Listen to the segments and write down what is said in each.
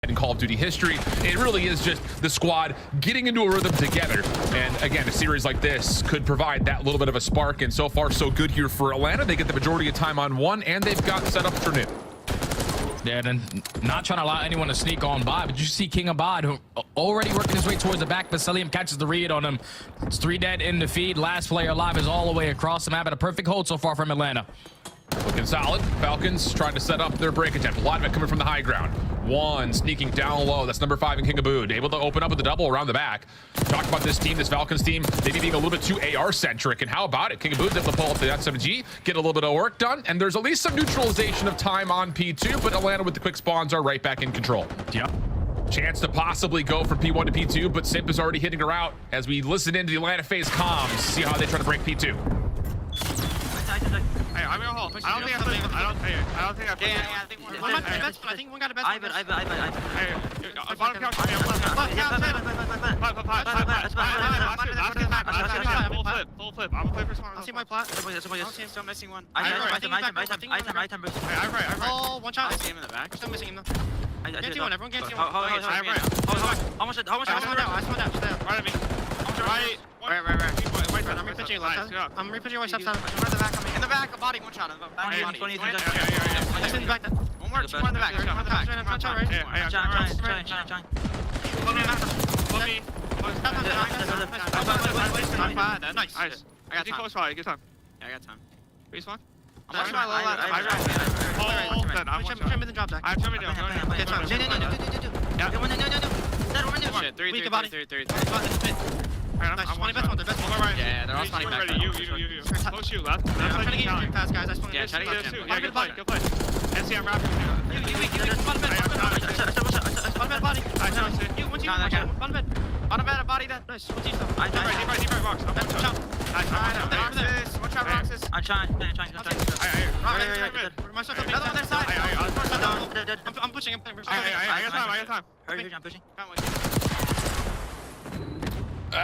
in Call of Duty history. It really is just the squad getting into a rhythm together. And again, a series like this could provide that little bit of a spark. And so far, so good here for Atlanta. They get the majority of time on one, and they've got set up for new. Yeah, and not trying to allow anyone to sneak on by, but you see King Abad, who already working his way towards the back. Vasilium catches the read on him. It's 3 dead in the feed. Last player alive is all the way across the map, and a perfect hold so far from Atlanta. Looking solid. Falcons trying to set up their break attempt. A lot of it coming from the high ground. One sneaking down low. That's number 5 in King Abood. Able to open up with the double around the back. Talk about this team, this Falcons team, maybe being a little bit too AR-centric. And how about it? King Abood's able to pull up the SMG, get a little bit of work done, and there's at least some neutralization of time on P2, but Atlanta with the quick spawns are right back in control. Yep. Chance to possibly go from P1 to P2, but Simp is already hitting her out as we listen into the Atlanta Faze comms, see how they try to break P2. Hey, I'm gonna hold. I don't think I put I think one got the best. I think one got the best. Hey, bottom couch. Full flip. I'm gonna play for smart. I'll see my plat. Still missing one. Item. Oh, one shot. I see him in the back. Still missing him though. Can't see one. Everyone can't see How one. much? I spawned out. Right at me. Right. Wait. I'm repitching you left side. I'm repitching you left side. In the back, a body, one shot. I'm in back. One more in the back. One shot right. Nice. I got time. Close by. Good time. Yeah, I got time. Respawn. I'm trying to drop back. I have 2 down. Shit, 3. Nice, 20 best one, the best one. Yeah, they're all spawning back. You. Close you, left. I'm trying to get you fast, guys. I just want to Yeah, try to get 2. Yeah, good play. NC, I'm wrapping. Bottom bed, body that. Nice. What's he stuff? Deep right box. One shot boxes. I'm trying. I'm pushing. I got time. I'm pushing.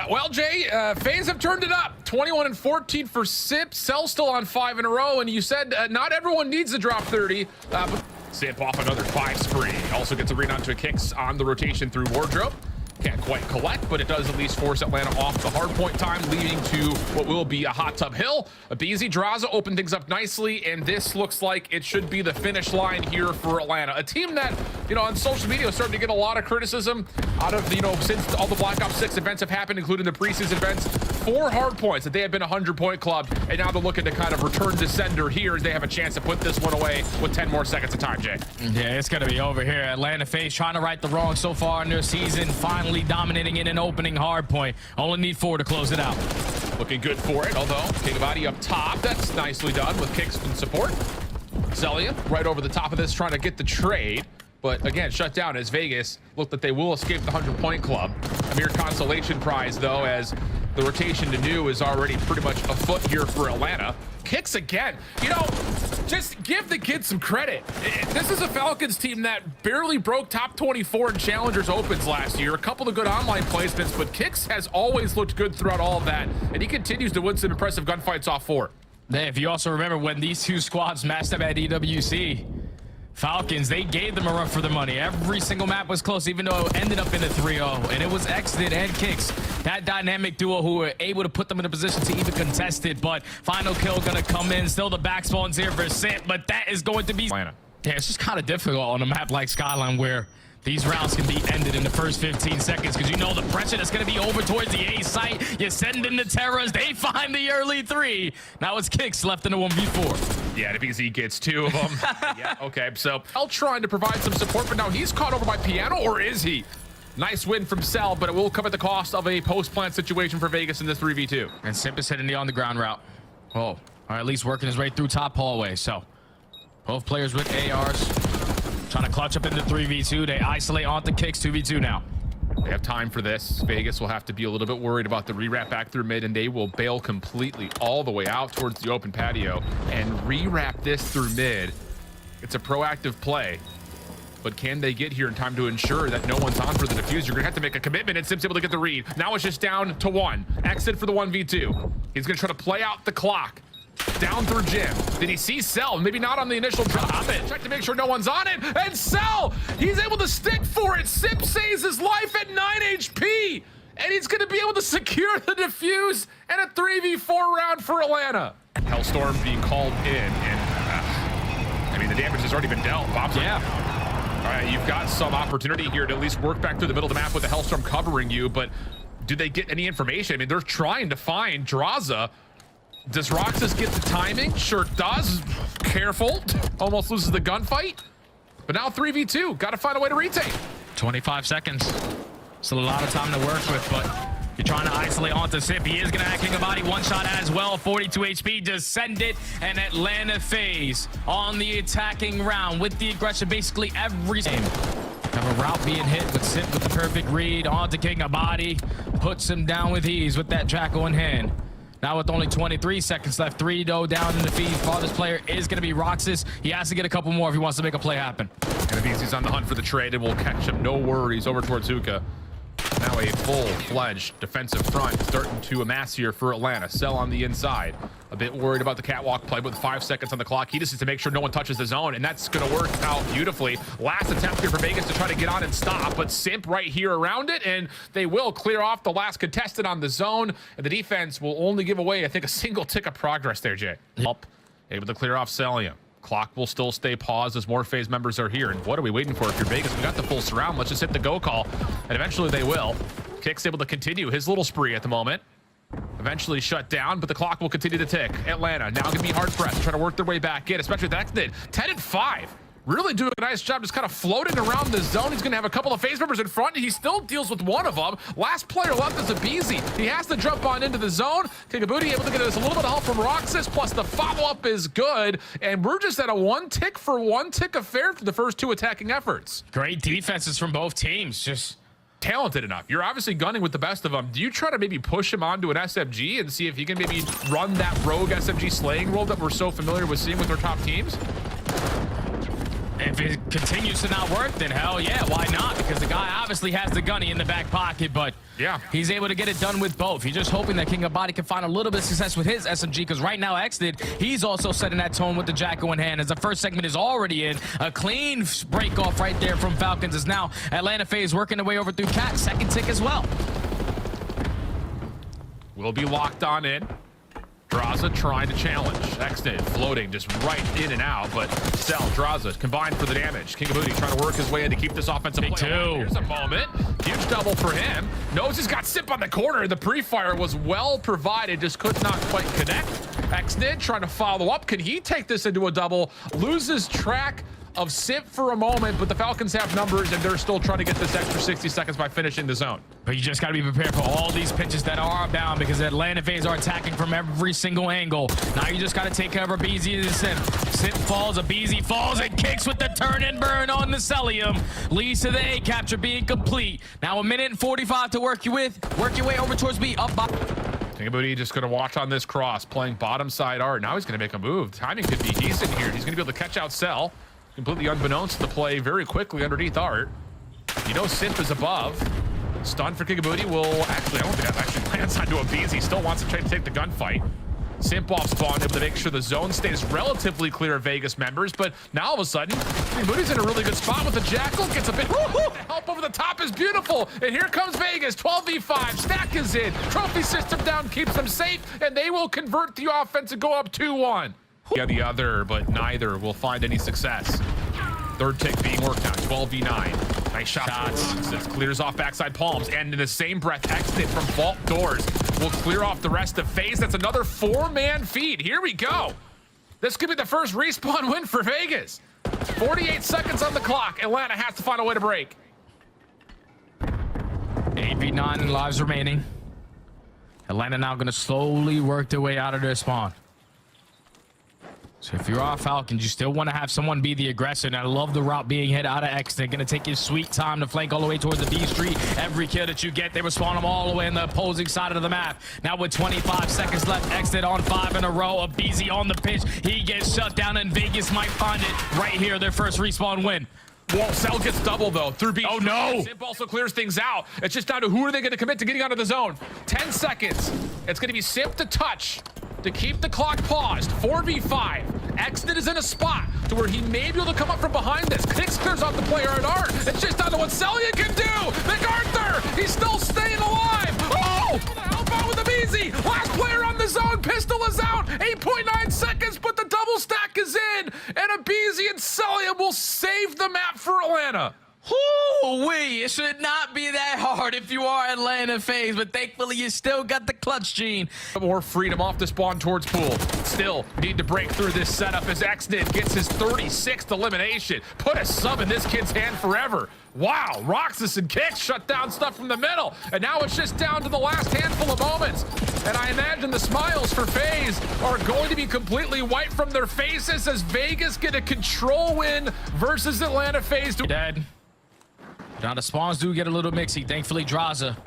Well, Jay, Faze have turned it up. 21 and 14 for Simp. Cell still on 5 in a row, and you said not everyone needs to drop 30. But Simp off another 5 spree. Also gets a read onto a kicks on the rotation through Wardrobe. Can't quite collect, but it does at least force Atlanta off the hard point time, leading to what will be a hot tub hill. BZ Draza opened things up nicely, and this looks like it should be the finish line here for Atlanta. A team that, on social media is starting to get a lot of criticism out of, since all the Black Ops 6 events have happened, including the preseason events. 4 hard points that they have been a 100-point club, and now they're looking to kind of return to sender here as they have a chance to put this one away with 10 more seconds of time, Jay. Yeah, it's going to be over here. Atlanta Faze trying to right the wrong so far in their season, finally dominating in an opening hard point. Only need 4 to close it out. Looking good for it, although King Abadi up top. That's nicely done with kicks and support. Zelia right over the top of this trying to get the trade. But again, shut down as Vegas looked that they will escape the 100-point club. A mere consolation prize, though, as the rotation to new is already pretty much afoot here for Atlanta. Kicks again. Just give the kids some credit. This is a Falcons team that barely broke top 24 in Challengers Opens last year. A couple of good online placements, but Kicks has always looked good throughout all of that, and he continues to win some impressive gunfights off 4. Yeah, if you also remember when these two squads matched up at EWC, Falcons, they gave them a run for their money. Every single map was close, even though it ended up in a 3-0. And it was Exited and Kicks, that dynamic duo who were able to put them in a position to even contest it. But final kill gonna come in. Still the back spawns here for Simp, but that is going to be... Atlanta. Yeah, it's just kind of difficult on a map like Skyline where these rounds can be ended in the first 15 seconds because the pressure that's going to be over towards the A site. You send in the Terras, they find the early 3. Now it's Kicks left in the 1v4. Yeah, the BZ gets 2 of them. Yeah, okay, so Cell trying to provide some support, but now he's caught over by Piano, or is he? Nice win from Cell, but it will come at the cost of a post-plant situation for Vegas in this 3v2. And Simp is hitting the on-the-ground route. Oh, or at least working his way through top hallway. So both players with ARs. Trying to clutch up into 3v2. They isolate onto Kicks 2v2 now. They have time for this. Vegas will have to be a little bit worried about the rewrap back through mid, and they will bail completely all the way out towards the open patio and rewrap this through mid. It's a proactive play, but can they get here in time to ensure that no one's on for the defuse? You're gonna have to make a commitment, and Sim's able to get the read. Now it's just down to 1. Exit for the 1v2. He's gonna try to play out the clock. Down through Jim. Did he see Cell? Maybe not on the initial drop. Check to make sure no one's on it. And Cell, he's able to stick for it. Sip saves his life at 9 HP. And he's going to be able to secure the defuse and a 3v4 round for Atlanta. Hellstorm being called in. And, I mean, the damage has already been dealt. Bob's Yeah. All right, you've got some opportunity here to at least work back through the middle of the map with the Hellstorm covering you. But do they get any information? I mean, they're trying to find Draza. Does Roxas get the timing? Sure does. Careful. Almost loses the gunfight. But now 3v2. Got to find a way to retake. 25 seconds. Still a lot of time to work with, but you're trying to isolate onto Sip. He is going to think about it. One shot as well. 42 HP. Descend it. And Atlanta Faze on the attacking round with the aggression basically every game. Have a route being hit with Sip with the perfect read onto King of Body. Puts him down with ease with that Jackal in hand. Now with only 23 seconds left, 3 though down in the feed. Farthest player is going to be Roxas. He has to get a couple more if he wants to make a play happen. And he's on the hunt for the trade and we'll catch him. No worries. Over towards Hookah. Now a full-fledged defensive front starting to amass here for Atlanta. Cell on the inside. A bit worried about the catwalk play with 5 seconds on the clock. He just needs to make sure no one touches the zone, and that's going to work out beautifully. Last attempt here for Vegas to try to get on and stop, but Simp right here around it, and they will clear off the last contestant on the zone, and the defense will only give away, I think, a single tick of progress there, Jay. Up, able to clear off Celium. Clock will still stay paused as more Faze members are here. And what are we waiting for? If you're Vegas, we got the full surround. Let's just hit the go call. And eventually they will. Kick's able to continue his little spree at the moment. Eventually shut down, but the clock will continue to tick. Atlanta now going to be hard pressed, trying to work their way back in, especially with that exit. 10-5. Really doing a nice job just kind of floating around the zone. He's going to have a couple of Faze members in front. He still deals with one of them. Last player left is Abizi. He has to jump on into the zone. Kigabooty able to get us a little bit of help from Roxas, plus the follow-up is good. And we're just at a one tick affair for the first 2 attacking efforts. Great defenses from both teams. Just talented enough. You're obviously gunning with the best of them. Do you try to maybe push him onto an SMG and see if he can maybe run that rogue SMG slaying role that we're so familiar with seeing with our top teams? if it continues to not work, then hell yeah, why not? Because the guy obviously has the gunny in the back pocket, but yeah, he's able to get it done with both. He's just hoping that King of Body can find a little bit of success with his SMG, because right now Xdid, he's also setting that tone with the Jacko in hand, as the first segment is already in. A clean break off right there from Falcons, is now Atlanta Faze working their way over through Cat. Second tick as well. Will be locked on in. Draza trying to challenge. Xdid floating just right in and out, but Cell, Draza combined for the damage. King of Booty trying to work his way in to keep this offensive play. Here's a moment. Huge double for him. Knows he's got Sip on the corner. The pre-fire was well provided, just could not quite connect. Xdid trying to follow up. Can he take this into a double? Loses track of Sip for a moment, but the Falcons have numbers and they're still trying to get this extra 60 seconds by finishing the zone. But you just got to be prepared for all these pitches that are bound, because Atlanta Faze are attacking from every single angle. Now you just got to take care of Abizi and Sip. Sip falls, Abizi falls, and kicks with the turn and burn on the Celium. Leads to the A capture being complete. Now 1:45 to work you with. Work your way over towards B. Up by. King of Booty just going to watch on this cross, playing bottom side art. Now he's going to make a move. Timing could be decent here. He's going to be able to catch out Cell. Completely unbeknownst to the play very quickly underneath art. You know Simp is above. Stun for King of Booty will actually, I don't think that actually lands onto Abizi. He still wants to try to take the gunfight. Simp off spawn, able to make sure the zone stays relatively clear of Vegas members, but now all of a sudden, King of Booty's in a really good spot with the Jackal. Gets a bit, the help over the top is beautiful. And here comes Vegas, 12v5, stack is in. Trophy system down, keeps them safe, and they will convert the offense and go up 2-1. Yeah, the other, but neither will find any success. Third tick being worked on, 12v9. Nice shots. It clears off backside palms, and in the same breath, Xdid from vault doors will clear off the rest of Faze. That's another 4-man feed. Here we go. This could be the first respawn win for Vegas. 48 seconds on the clock. Atlanta has to find a way to break. 8v9 lives remaining. Atlanta now going to slowly work their way out of their spawn. So if you're off Falcons, you still want to have someone be the aggressor. And I love the route being hit out of X. They're going to take your sweet time to flank all the way towards the B street. Every kill that you get, they respawn them all the way in the opposing side of the map. Now with 25 seconds left, Xdid on 5 in a row. Abizi on the pitch. He gets shut down, and Vegas might find it right here. Their first respawn win. Well, Cell gets double though through B. Oh no! Simp also clears things out. It's just down to who are they going to commit to getting out of the zone. 10 seconds. It's going to be Simp to touch. to keep the clock paused. 4v5. Exton is in a spot to where he may be able to come up from behind this. Kicks clears off the player at art. It's just down to what Celia can do. MacArthur, he's still staying alive. Oh, help out with the easy. Last player on the zone. Pistol is out. 8.9 seconds, but the double stack is in. And Abizi and Celia will save the map for Atlanta. Woo-wee, it should not be that hard if you are Atlanta Faze, but thankfully you still got the clutch gene. More freedom off the spawn towards pool. Still need to break through this setup as Exton gets his 36th elimination. Put a sub in this kid's hand forever. Wow, Roxas and Kicks shut down stuff from the middle. And now it's just down to the last handful of moments. And I imagine the smiles for Faze are going to be completely wiped from their faces as Vegas get a control win versus Atlanta Faze. Dead. Now the spawns do get a little mixy. Thankfully, Draza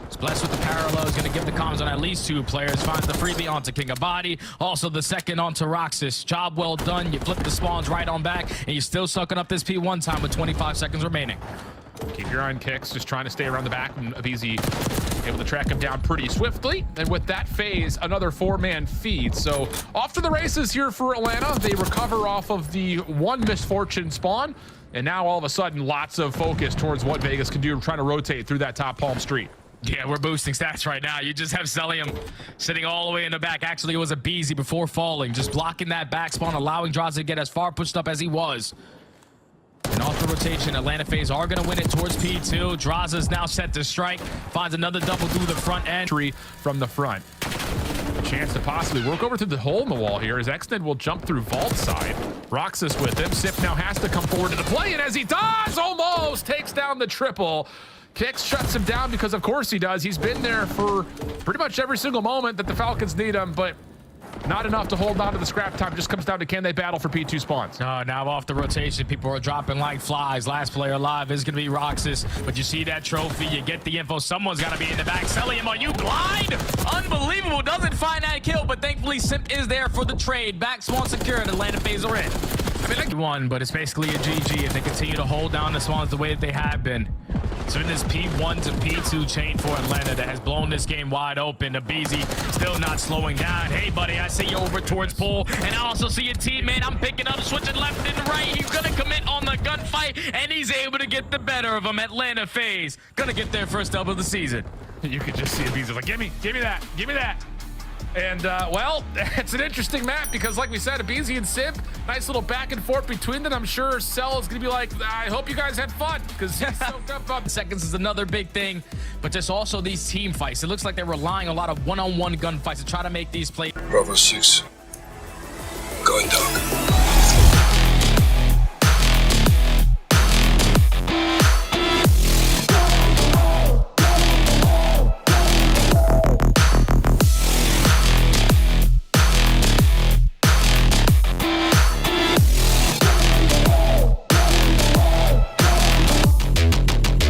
is blessed with the parallel. Is going to give the comms on at least 2 players. Finds the freebie onto King of Body. Also the second onto Roxas. Job well done. You flip the spawns right on back, and you're still sucking up this P1 time with 25 seconds remaining. Keep your eye on Kicks, just trying to stay around the back, and Abizi able to track him down pretty swiftly. And with that Faze, another 4-man feed. So off to the races here for Atlanta. They recover off of the one misfortune spawn. And now all of a sudden, lots of focus towards what Vegas can do, trying to rotate through that top Palm Street. Yeah, we're boosting stats right now. You just have Celium sitting all the way in the back. Actually, it was Abizi before falling, just blocking that back spawn, allowing Draza to get as far pushed up as he was. And off the rotation, Atlanta Faze are going to win it towards P2. Draza is now set to strike. Finds another double through the front end. From the front. A chance to possibly work over through the hole in the wall here as Exton will jump through vault side. Roxas with him. Sip now has to come forward to the play, and as he does, almost takes down the triple. Kicks shuts him down because of course he does. He's been there for pretty much every single moment that the Falcons need him, but not enough to hold on to the scrap time. Just comes down to can they battle for P2 spawns. Now off the rotation, people are dropping like flies. Last player alive is going to be Roxas, but you see that trophy, you get the info. Someone's got to be in the back. Celium, are you blind? Unbelievable. Doesn't find that kill, but thankfully Simp is there for the trade. Back spawn secured. Atlanta Faze are in. I mean, like won, but it's basically a GG if they continue to hold down the spawns the way that they have been. So in this P1 to P2 chain for Atlanta that has blown this game wide open. Abizi still not slowing down. Hey, buddy, I see you over towards pool, and I also see your teammate. I'm picking up, switching left and right. He's going to commit on the gunfight, and he's able to get the better of him. Atlanta Faze going to get their first dub of the season. You could just see Abizi like, give me that, give me that. And, well, it's an interesting map because, like we said, Abizi and Simp, nice little back and forth between them. I'm sure Cell is going to be like, I hope you guys had fun because he's soaked up on seconds is another big thing, but just also these team fights. It looks like they're relying a lot of one-on-one gunfights to try to make these plays. Bravo 6, going down.